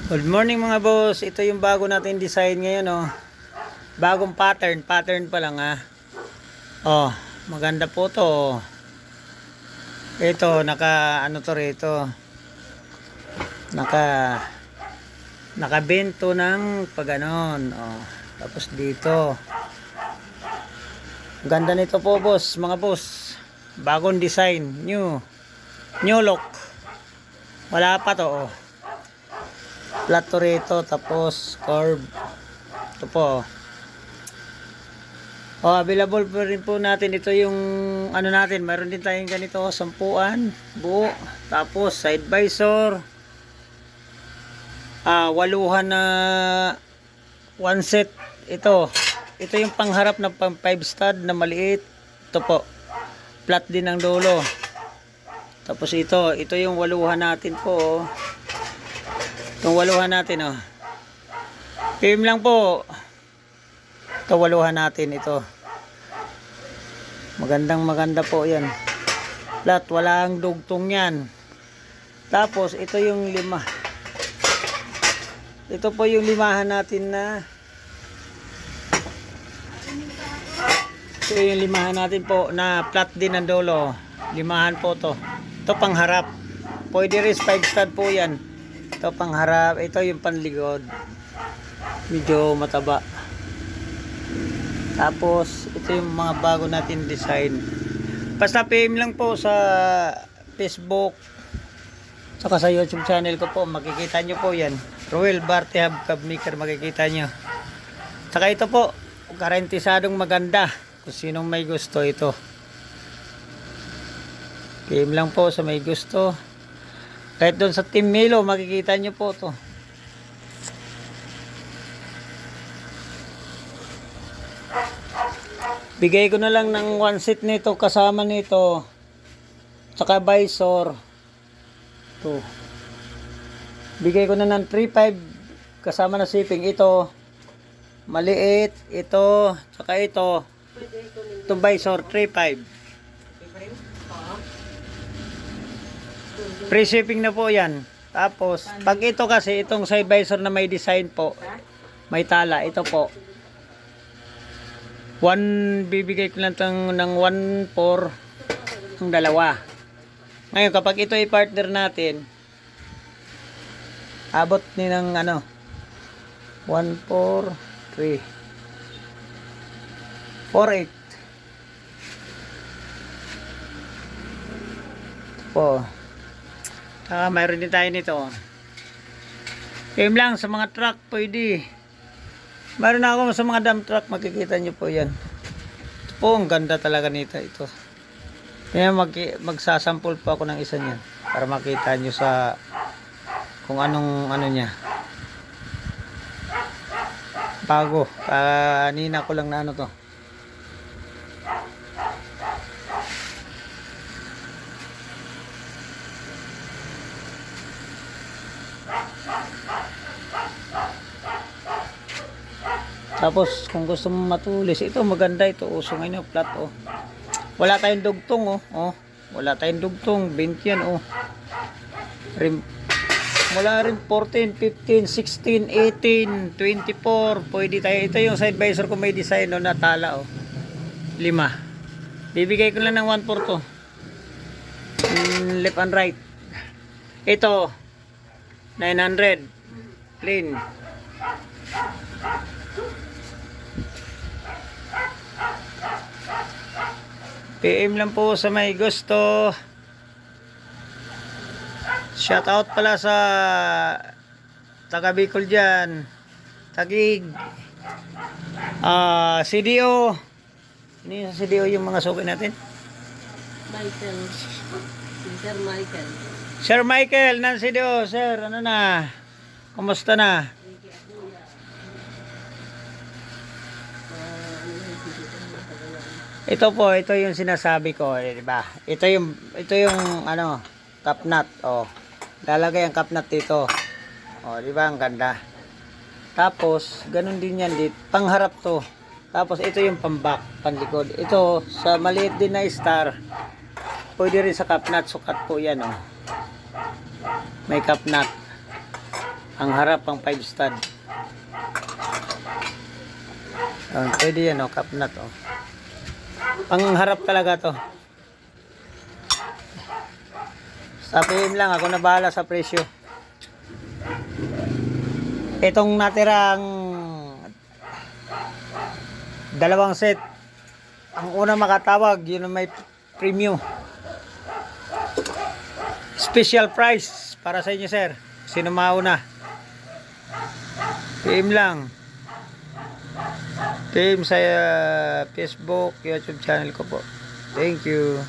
Good morning mga boss. Ito yung bago natin design ngayon oh. Bagong pattern pa lang ah. Oh, maganda po to. Ito naka ano to rito. Nakabento ng paganon oh. Tapos dito. Ganda nito po boss, mga boss. Bagong design, new look. Wala pa to oh. Flat to rito, tapos curve. Ito po. Oh, available po rin po natin. Ito yung ano natin. Mayroon din tayong ganito, sampuan, buo. Tapos side visor. Waluhan na one set. Ito yung pangharap na pang 5 stud na maliit. Ito po. Flat din ang dulo. Tapos ito yung waluhan natin po. Itong waluhan natin oh. PM lang po. Ito waluhan natin ito. Maganda po yan. Flat, walang dugtong yan. Tapos ito yung lima. Ito po yung limahan natin na. Ito yung limahan natin po na flat din ang dulo. Limahan po to. Ito pangharap. Pwede rin 5 stud po yan. Ito pangharap, ito yung panligod. Medyo mataba. Tapos ito yung mga bago natin design. Basta PM lang po sa Facebook saka sa YouTube channel ko po, makikita nyo po yan. Roel Barte Hub Cab Maker, makikita nyo. Saka ito po, garantisadong maganda. Kung sinong may gusto ito. PM lang po sa may gusto. Kahit doon sa Team Milo, makikita nyo po to. Bigay ko na lang ng one set nito kasama nito. Tsaka visor. Ito. Bigay ko na ng 3.5 kasama na shipping. Ito, maliit. Ito, tsaka ito. Itong visor, 3.5. Free shipping na po yan. Tapos, pag ito kasi, itong side visor na may design po, may tala, ito po. Bibigay ko lang ng 1.4 ang dalawa. Ngayon, kapag ito ay partner natin, abot ni ng 1.4, 3, 4.8 po. Mayroon din tayo nito. PM lang sa mga truck pwede. Mayroon ako sa mga dump truck, makikita nyo po yan. Ito po, ang ganda talaga nito ito. Kaya magsasample po ako ng isa niyan para makita nyo sa kung anong ano niya. Bago. Kanina ko lang na ano to. Tapos kung gusto mo matulis, ito maganda ito, uso ngayon flat oh. Wala tayong dugtong oh. Wala tayong dugtong, 20 yan oh. Wala rin 14, 15, 16, 18, 24, pwede tayo. Ito yung side visor ko may design oh, na tala oh. 5. Bibigay ko lang ng 1.4 to. Left and right. Ito 900 plain. PM lang po sa may gusto. Shout out pala sa taga Bicol dyan, Tagig, CDO. Ano yung CDO yung mga suki natin? Michael. Sir Michael. Sir Michael ng CDO. Sir, ano na? Kumusta na? Ito po, ito yung sinasabi ko, di ba? Ito yung cap nut, oh. Lalagay ang cap nut dito. Oh, di ba? Ang ganda. Tapos, ganun din yan dito. Pangharap to. Tapos ito yung pambak, panlikod. Ito sa maliit din na star. Pwede rin sa cap nut, sukat po yan, oh. May cap nut. Ang harap pang 5 stud. Pwede yan, cap nut, Pang harap talaga to. Sa PM lang, ako na bahala sa presyo. Itong natirang 2 set. Ang una makatawag, yun ang may premium. Special price para sa inyo, sir. Sino mauna? PM lang. PM sa Facebook, YouTube channel ko po. Thank you.